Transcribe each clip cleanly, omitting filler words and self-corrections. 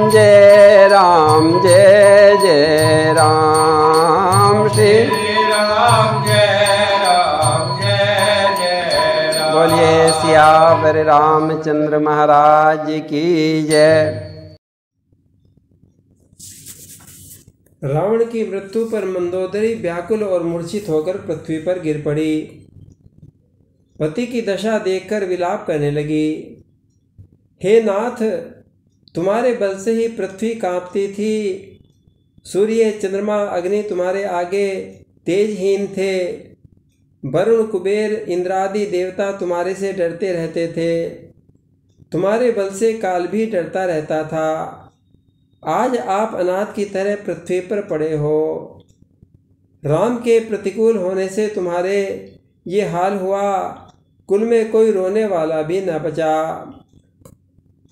जय राम जय जय राम श्री राम जय राम जय जय राम। बोलिए सियावर रामचंद्र महाराज की जय। रावण की मृत्यु पर मंदोदरी व्याकुल और मूर्छित होकर पृथ्वी पर गिर पड़ी। पति की दशा देखकर विलाप करने लगी। हे नाथ, तुम्हारे बल से ही पृथ्वी कांपती थी। सूर्य चंद्रमा अग्नि तुम्हारे आगे तेजहीन थे। वरुण कुबेर इंद्रादि देवता तुम्हारे से डरते रहते थे। तुम्हारे बल से काल भी डरता रहता था। आज आप अनाथ की तरह पृथ्वी पर पड़े हो। राम के प्रतिकूल होने से तुम्हारे ये हाल हुआ। कुल में कोई रोने वाला भी न बचा।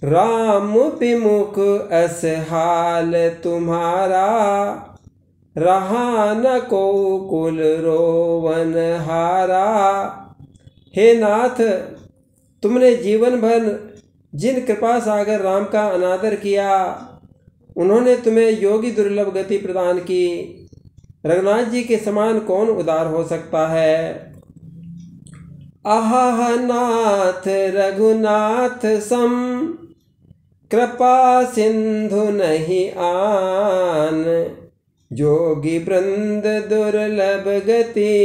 राम विमुख अस हाल तुम्हारा, रहा न को कुल रोवन हारा। हे नाथ, तुमने जीवन भर जिन कृपा सागर राम का अनादर किया, उन्होंने तुम्हें योगी दुर्लभ गति प्रदान की। रघुनाथ जी के समान कौन उदार हो सकता है। आहा नाथ रघुनाथ सम, कृपा सिंधु नहीं आन। जोगी वृंद दुर्लभ गति,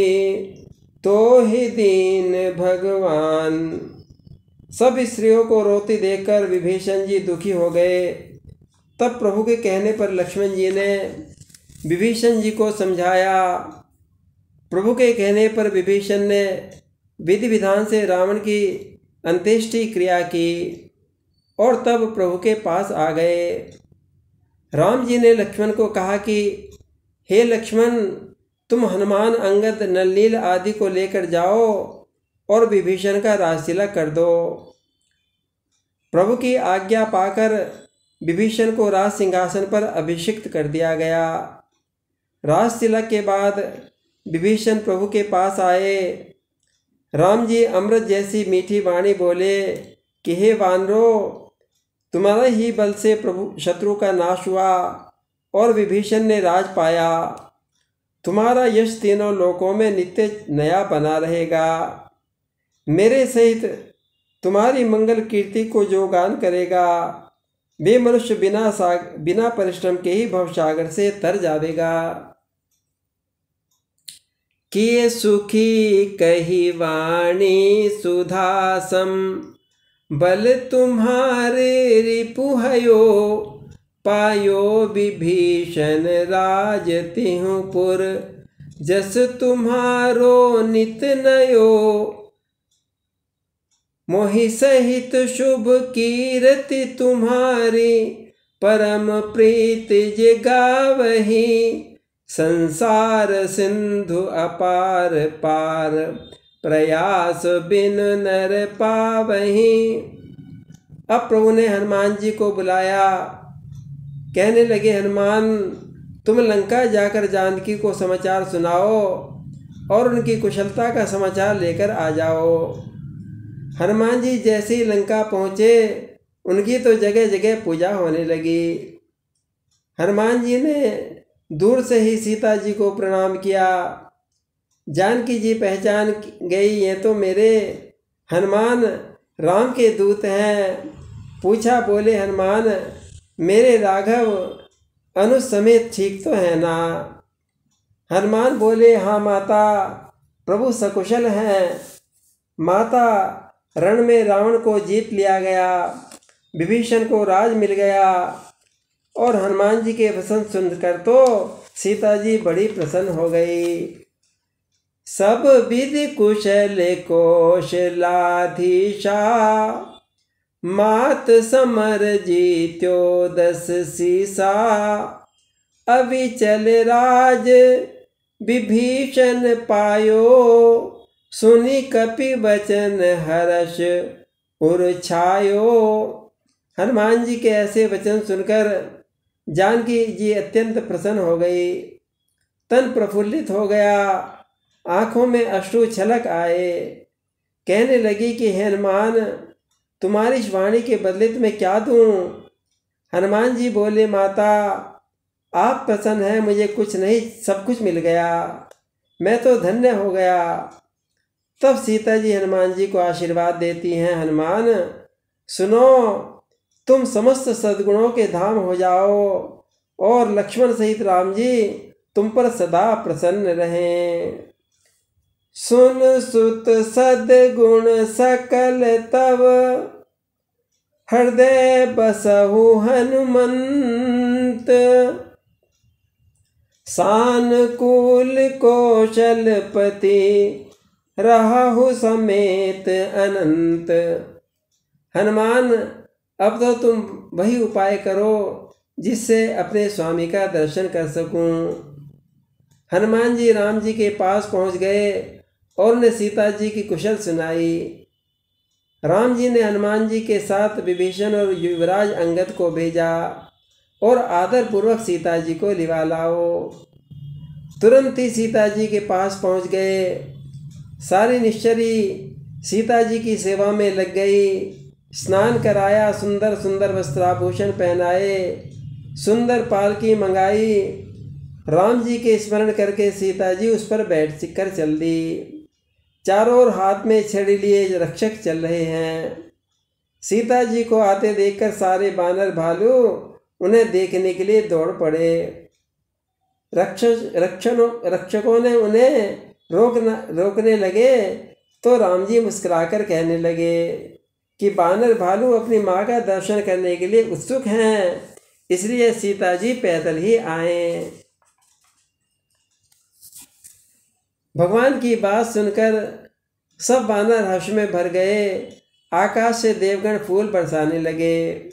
तो ही दीन भगवान। सब स्त्रियों को रोती देखकर विभीषण जी दुखी हो गए। तब प्रभु के कहने पर लक्ष्मण जी ने विभीषण जी को समझाया। प्रभु के कहने पर विभीषण ने विधि विधान से रावण की अंत्येष्टि क्रिया की और तब प्रभु के पास आ गए। राम जी ने लक्ष्मण को कहा कि हे लक्ष्मण, तुम हनुमान अंगद नलनील आदि को लेकर जाओ और विभीषण का राजतिलक कर दो। प्रभु की आज्ञा पाकर विभीषण को राज सिंहासन पर अभिषिक्त कर दिया गया। राज तिलक के बाद विभीषण प्रभु के पास आए। राम जी अमृत जैसी मीठी वाणी बोले कि हे वानरो, तुम्हारे ही बल से प्रभु शत्रु का नाश हुआ और विभीषण ने राज पाया। तुम्हारा यश तीनों लोकों में नित्य नया बना रहेगा। मेरे सहित तुम्हारी मंगल कीर्ति को जो गान करेगा, वे मनुष्य बिना परिश्रम के ही भवसागर से तर जावेगा। किए सुखी कही वाणी सुधासम, बल तुम्हारे रिपुहयो। पायो विभीषण राज तिहुपुर, जस तुम्हारो नित नयो। मोहि सहित शुभ कीर्ति तुम्हारी, परम प्रीति जे गावही। संसार सिंधु अपार पार, प्रयास बिन नर पावही। अब प्रभु ने हनुमान जी को बुलाया। कहने लगे, हनुमान, तुम लंका जाकर जानकी को समाचार सुनाओ और उनकी कुशलता का समाचार लेकर आ जाओ। हनुमान जी जैसे ही लंका पहुँचे, उनकी तो जगह जगह पूजा होने लगी। हनुमान जी ने दूर से ही सीता जी को प्रणाम किया। जानकी जी पहचान गई, ये तो मेरे हनुमान राम के दूत हैं। पूछा, बोले हनुमान, मेरे राघव अनुज समेत ठीक तो है ना। हनुमान बोले, हाँ माता, प्रभु सकुशल हैं। माता, रण में रावण को जीत लिया गया, विभीषण को राज मिल गया और हनुमान जी के वचन सुनकर तो सीता जी बड़ी प्रसन्न हो गई। सब विधि कुशल कौशलाधीशा, मात समर जीत्यो 10 सीसा। अविचल राज विभीषण पायो, सुनि कपि वचन हर्ष उर छायो। हनुमान जी के ऐसे वचन सुनकर जानकी जी अत्यंत प्रसन्न हो गई। तन प्रफुल्लित हो गया, आंखों में अश्रु छलक आए। कहने लगी कि हे हनुमान, तुम्हारी इस वाणी के बदले तुम्हें क्या दूं। हनुमान जी बोले, माता आप प्रसन्न हैं, मुझे कुछ नहीं, सब कुछ मिल गया, मैं तो धन्य हो गया। तब सीता जी हनुमान जी को आशीर्वाद देती हैं, हनुमान सुनो, तुम समस्त सद्गुणों के धाम हो जाओ और लक्ष्मण सहित राम जी तुम पर सदा प्रसन्न रहें। सुन सुत सद्गुण सकल तव, हृदय बसहु हनुमंत। सानुकूल कौशलपति, रहु समेत अनंत। हनुमान अब तो तुम वही उपाय करो जिससे अपने स्वामी का दर्शन कर सकूं। हनुमान जी राम जी के पास पहुंच गए और उन्हें सीता जी की कुशल सुनाई। राम जी ने हनुमान जी के साथ विभीषण और युवराज अंगद को भेजा और आदर पूर्वक सीता जी को लिवा लाओ। तुरंत ही सीता जी के पास पहुंच गए। सारी निश्चरी सीता जी की सेवा में लग गई। स्नान कराया, सुंदर सुंदर वस्त्राभूषण पहनाए, सुंदर पालकी मंगाई। राम जी के स्मरण करके सीता जी उस पर बैठ कर चल दी। चारों ओर हाथ में छड़ी लिए रक्षक चल रहे हैं। सीता जी को आते देखकर सारे बानर भालू उन्हें देखने के लिए दौड़ पड़े। रक्षकों ने उन्हें रोकने लगे तो राम जी मुस्कुराकर कहने लगे कि बानर भालू अपनी माँ का दर्शन करने के लिए उत्सुक हैं, इसलिए सीता जी पैदल ही आए। भगवान की बात सुनकर सब बानर हर्ष में भर गए। आकाश से देवगण फूल बरसाने लगे।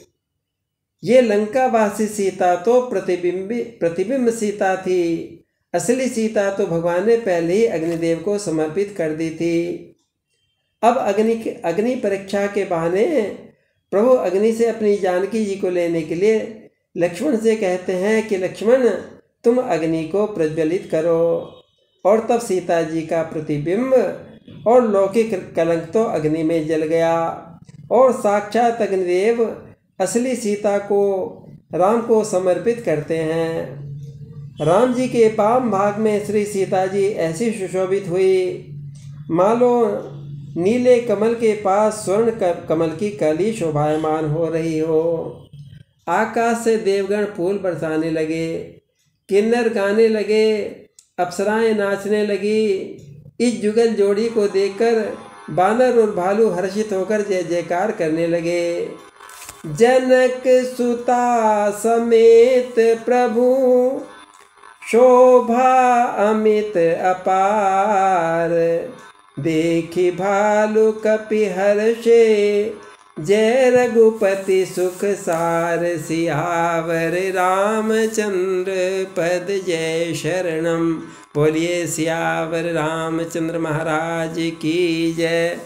ये लंकावासी सीता तो प्रतिबिंब सीता थी। असली सीता तो भगवान ने पहले ही अग्निदेव को समर्पित कर दी थी। अब अग्नि परीक्षा के बहाने प्रभु अग्नि से अपनी जानकी जी को लेने के लिए लक्ष्मण से कहते हैं कि लक्ष्मण तुम अग्नि को प्रज्वलित करो। और तब सीता जी का प्रतिबिंब और लौकिक कलंक तो अग्नि में जल गया और साक्षात अग्निदेव असली सीता को राम को समर्पित करते हैं। राम जी के वाम भाग में श्री सीता जी ऐसी सुशोभित हुई मानो नीले कमल के पास स्वर्ण कमल की कली शोभायमान हो रही हो। आकाश से देवगण फूल बरसाने लगे, किन्नर गाने लगे, अप्सराएं नाचने लगी। इस जुगल जोड़ी को देखकर बानर और भालू हर्षित होकर जय जयकार करने लगे। जनक सुता समेत प्रभु, शोभा अमित अपार। देखी भालू कपि हर्षे, जय रघुपति सुख सार। सियावर रामचंद्र पद जय शरणम। बोलिए सियावर रामचंद्र महाराज की जय।